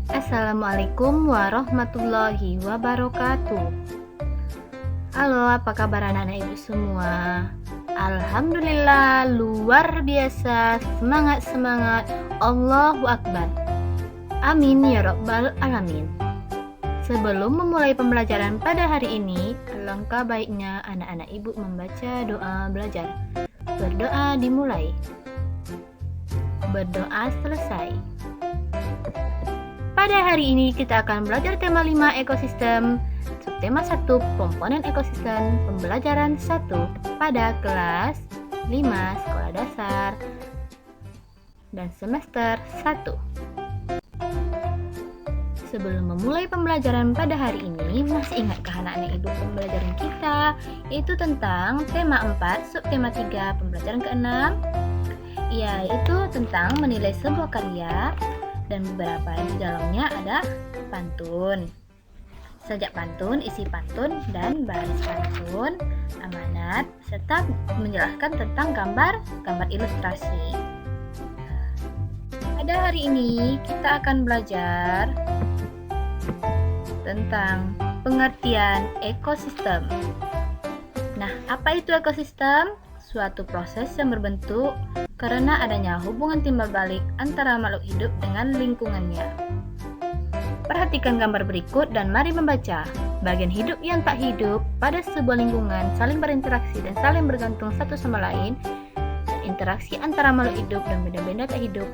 Assalamualaikum warahmatullahi wabarakatuh. Halo, apa kabar anak-anak ibu semua? Alhamdulillah, luar biasa. Semangat, Allahu Akbar. Amin ya rabbal alamin. Sebelum memulai pembelajaran pada hari ini, alangkah baiknya anak-anak ibu membaca doa belajar. Berdoa dimulai, berdoa selesai. Pada hari ini kita akan belajar tema 5 ekosistem, subtema 1 komponen ekosistem, pembelajaran 1 pada kelas 5 sekolah dasar dan semester 1. Sebelum memulai pembelajaran pada hari ini, masih ingatkah anak-anak ibu pembelajaran kita yaitu tentang tema 4, subtema 3, pembelajaran ke-6, yaitu tentang menilai sebuah karya. Dan beberapa di dalamnya ada pantun, sajak pantun, isi pantun, dan baris pantun, amanat, serta menjelaskan tentang gambar ilustrasi. Pada hari ini kita akan belajar tentang pengertian ekosistem. Nah, apa itu ekosistem? Suatu proses yang berbentuk karena adanya hubungan timbal balik antara makhluk hidup dengan lingkungannya. Perhatikan gambar berikut dan mari membaca. Bagian hidup yang tak hidup pada sebuah lingkungan saling berinteraksi dan saling bergantung satu sama lain. Dan interaksi antara makhluk hidup dan benda-benda tak hidup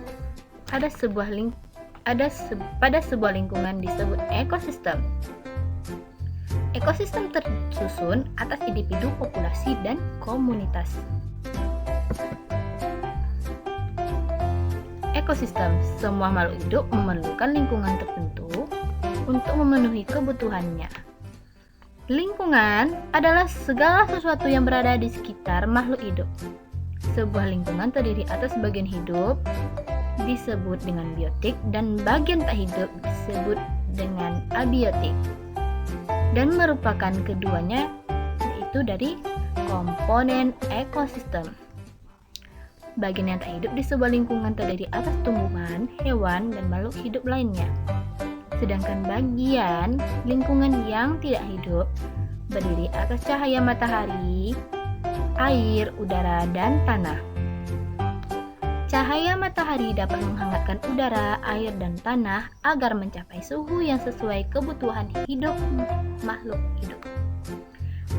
pada sebuah lingkungan disebut ekosistem. Ekosistem tersusun atas individu, populasi, dan komunitas. Ekosistem, semua makhluk hidup memerlukan lingkungan tertentu untuk memenuhi kebutuhannya. Lingkungan adalah segala sesuatu yang berada di sekitar makhluk hidup. Sebuah lingkungan terdiri atas bagian hidup disebut dengan biotik dan bagian tak hidup disebut dengan abiotik. Dan merupakan keduanya yaitu dari komponen ekosistem. Bagian yang tak hidup di sebuah lingkungan terdiri atas tumbuhan, hewan, dan makhluk hidup lainnya. Sedangkan bagian lingkungan yang tidak hidup berdiri atas cahaya matahari, air, udara, dan tanah. Cahaya matahari dapat menghangatkan udara, air, dan tanah agar mencapai suhu yang sesuai kebutuhan hidup makhluk hidup.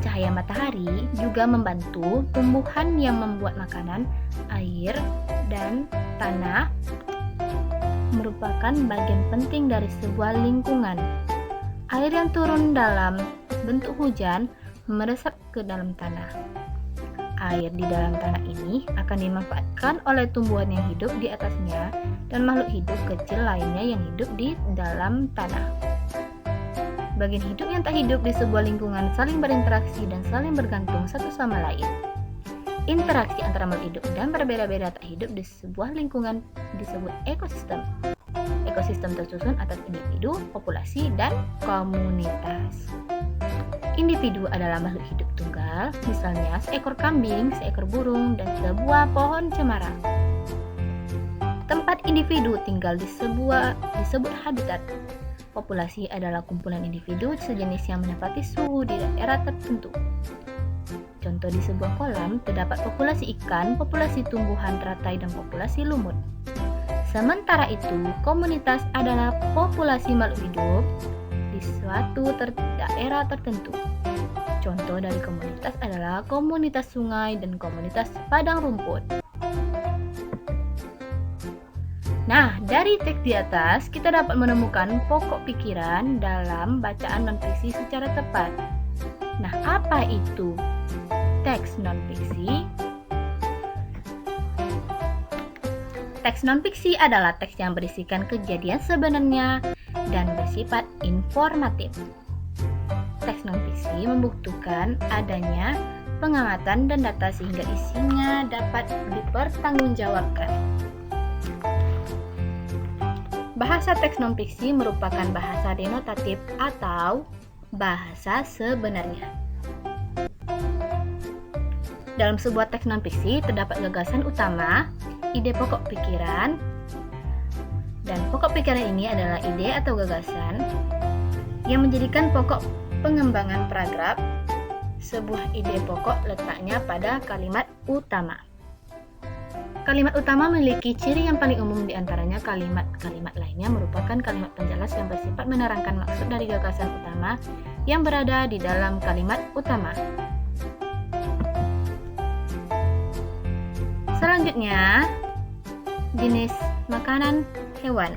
Cahaya matahari juga membantu tumbuhan yang membuat makanan, air, dan tanah merupakan bagian penting dari sebuah lingkungan. Air yang turun dalam bentuk hujan meresap ke dalam tanah. Air di dalam tanah ini akan dimanfaatkan oleh tumbuhan yang hidup di atasnya dan makhluk hidup kecil lainnya yang hidup di dalam tanah. Bagian hidup yang tak hidup di sebuah lingkungan saling berinteraksi dan saling bergantung satu sama lain. Interaksi antara makhluk hidup dan berbeda-beda tak hidup di sebuah lingkungan disebut ekosistem. Ekosistem tersusun atas individu, populasi, dan komunitas. Individu adalah makhluk hidup tunggal, misalnya seekor kambing, seekor burung, dan sebuah pohon cemara. Tempat individu tinggal disebut habitat. Populasi adalah kumpulan individu sejenis yang menempati suhu di daerah tertentu. Contoh di sebuah kolam terdapat populasi ikan, populasi tumbuhan teratai, dan populasi lumut. Sementara itu, komunitas adalah populasi makhluk hidup di suatu daerah tertentu. Contoh dari komunitas adalah komunitas sungai dan komunitas padang rumput. Nah, dari teks di atas kita dapat menemukan pokok pikiran dalam bacaan non-fiksi secara tepat. Nah, apa itu teks non-fiksi? Teks non-fiksi adalah teks yang berisikan kejadian sebenarnya dan bersifat informatif. Teks non-fiksi membutuhkan adanya pengamatan dan data sehingga isinya dapat dipertanggungjawabkan. Bahasa teks non-fiksi merupakan bahasa denotatif atau bahasa sebenarnya. Dalam sebuah teks non-fiksi terdapat gagasan utama, ide pokok pikiran, dan pokok pikiran ini adalah ide atau gagasan yang menjadikan pokok pengembangan paragraf. Sebuah ide pokok letaknya pada kalimat utama. Kalimat utama memiliki ciri yang paling umum, di antaranya kalimat-kalimat lainnya merupakan kalimat penjelas yang bersifat menerangkan maksud dari gagasan utama yang berada di dalam kalimat utama. Selanjutnya, jenis makanan hewan.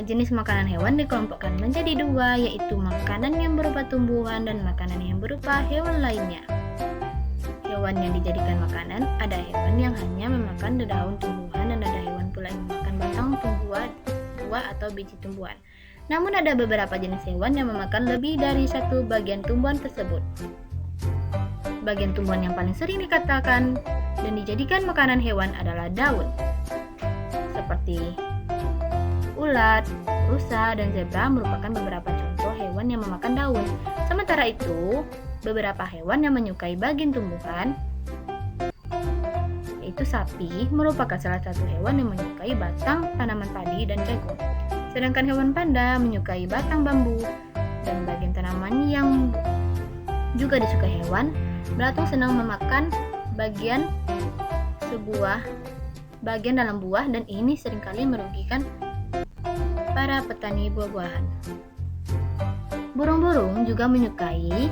Jenis makanan hewan dikelompokkan menjadi dua, yaitu makanan yang berupa tumbuhan dan makanan yang berupa hewan lainnya. Hewan yang dijadikan makanan, ada hewan yang hanya memakan daun tumbuhan dan ada hewan pula yang memakan batang tumbuhan, buah atau biji tumbuhan. Namun ada beberapa jenis hewan yang memakan lebih dari satu bagian tumbuhan tersebut. Bagian tumbuhan yang paling sering dikatakan dan dijadikan makanan hewan adalah daun, seperti ulat, rusa, dan zebra merupakan beberapa contoh hewan yang memakan daun. Sementara itu, beberapa hewan yang menyukai bagian tumbuhan, yaitu sapi, merupakan salah satu hewan yang menyukai batang tanaman padi dan jagung. Sedangkan hewan panda menyukai batang bambu dan bagian tanaman yang juga disukai hewan. Belatung senang memakan bagian dalam buah, dan ini seringkali merugikan para petani buah-buahan. Burung-burung juga menyukai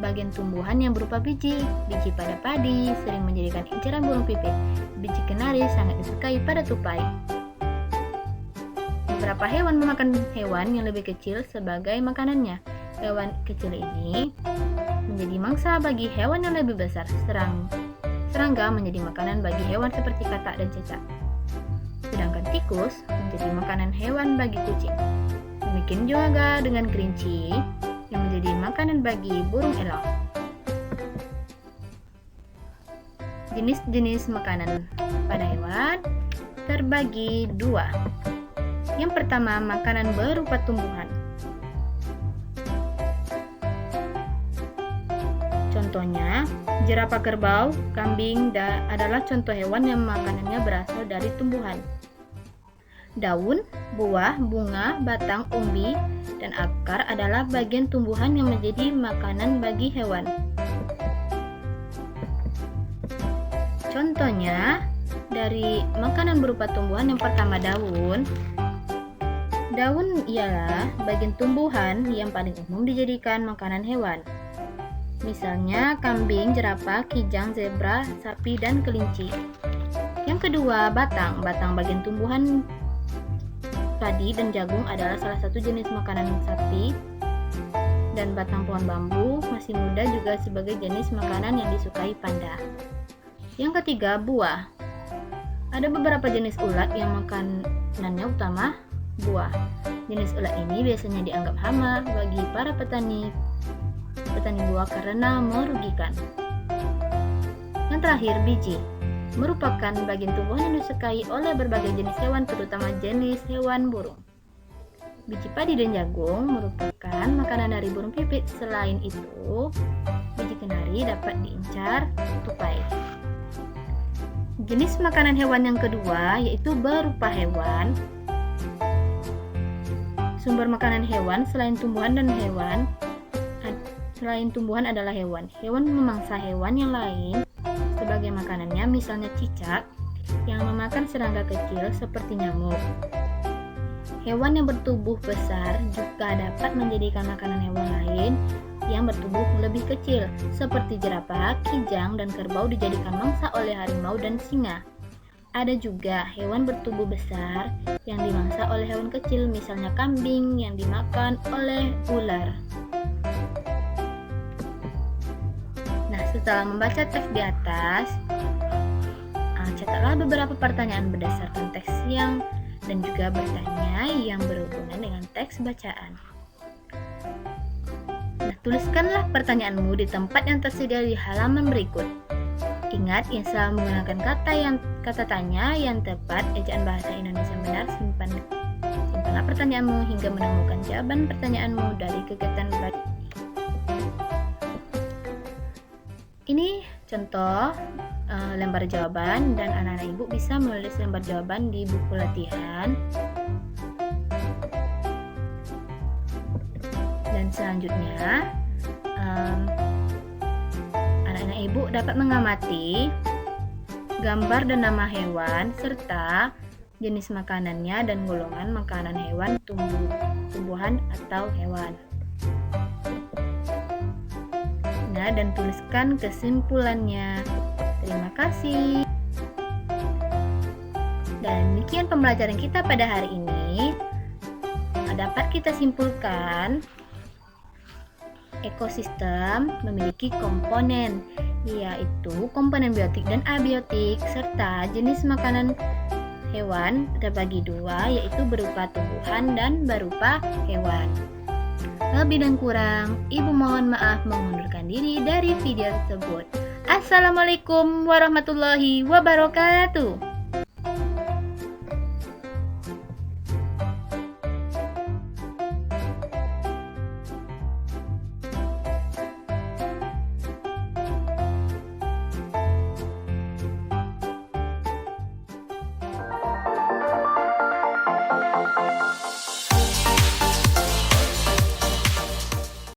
bagian tumbuhan yang berupa biji. Biji pada padi sering menjadikan incaran burung pipit. Biji kenari sangat disukai pada tupai. Beberapa hewan memakan hewan yang lebih kecil sebagai makanannya. Hewan kecil ini menjadi mangsa bagi hewan yang lebih besar. Serangga menjadi makanan bagi hewan seperti katak dan cicak. Sedangkan tikus menjadi makanan hewan bagi kucing. Demikian juga dengan kelinci yang menjadi makanan bagi burung elang. Jenis-jenis makanan pada hewan terbagi dua. Yang pertama, makanan berupa tumbuhan. Contohnya, jerapah, kerbau, kambing adalah contoh hewan yang makanannya berasal dari tumbuhan. Daun, buah, bunga, batang, umbi, dan akar adalah bagian tumbuhan yang menjadi makanan bagi hewan. Contohnya, dari makanan berupa tumbuhan, yang pertama daun. Daun ialah bagian tumbuhan yang paling umum dijadikan makanan hewan. Misalnya kambing, jerapah, kijang, zebra, sapi, dan kelinci. Yang kedua, batang. Batang bagian tumbuhan padi dan jagung adalah salah satu jenis makanan sapi, dan batang pohon bambu masih muda juga sebagai jenis makanan yang disukai panda. Yang ketiga, buah. Ada beberapa jenis ulat yang makanannya utama buah. Jenis ulat ini biasanya dianggap hama bagi para petani buah karena merugikan. Yang terakhir, biji. Merupakan bagian tumbuhan yang disukai oleh berbagai jenis hewan, terutama jenis hewan burung. Biji padi dan jagung merupakan makanan dari burung pipit. Selain itu, biji kenari dapat diincar tupai. Jenis makanan hewan yang kedua yaitu berupa hewan. Sumber makanan hewan selain tumbuhan adalah hewan. Hewan memangsa hewan yang lain sebagai makanannya, misalnya cicak yang memakan serangga kecil seperti nyamuk. Hewan yang bertubuh besar juga dapat menjadikan makanan hewan lain yang bertubuh lebih kecil, seperti jerapah, kijang, dan kerbau dijadikan mangsa oleh harimau dan singa. Ada juga hewan bertubuh besar yang dimangsa oleh hewan kecil, misalnya kambing yang dimakan oleh ular. Nah, setelah membaca teks di atas, catatlah beberapa pertanyaan berdasarkan teks dan juga bertanya yang berhubungan dengan teks bacaan. Nah, tuliskanlah pertanyaanmu di tempat yang tersedia di halaman berikut. Ingat, yang selalu menggunakan kata tanya yang tepat, ejaan bahasa Indonesia benar, simpanlah pertanyaanmu hingga menemukan jawaban pertanyaanmu dari kegiatan belajar. Ini contoh lembar jawaban, dan anak-anak ibu bisa menulis lembar jawaban di buku latihan. Dan selanjutnya anak-anak ibu dapat mengamati gambar dan nama hewan serta jenis makanannya dan golongan makanan hewan, tumbuhan atau hewan. Nah, dan tuliskan kesimpulannya. Terima kasih. Dan demikian pembelajaran kita pada hari ini. Dapat kita simpulkan, ekosistem memiliki komponen, yaitu komponen biotik dan abiotik, serta jenis makanan hewan terbagi dua, yaitu berupa tumbuhan dan berupa hewan. Lebih dan kurang, Ibu mohon maaf mengundurkan diri dari video tersebut. Assalamualaikum warahmatullahi wabarakatuh.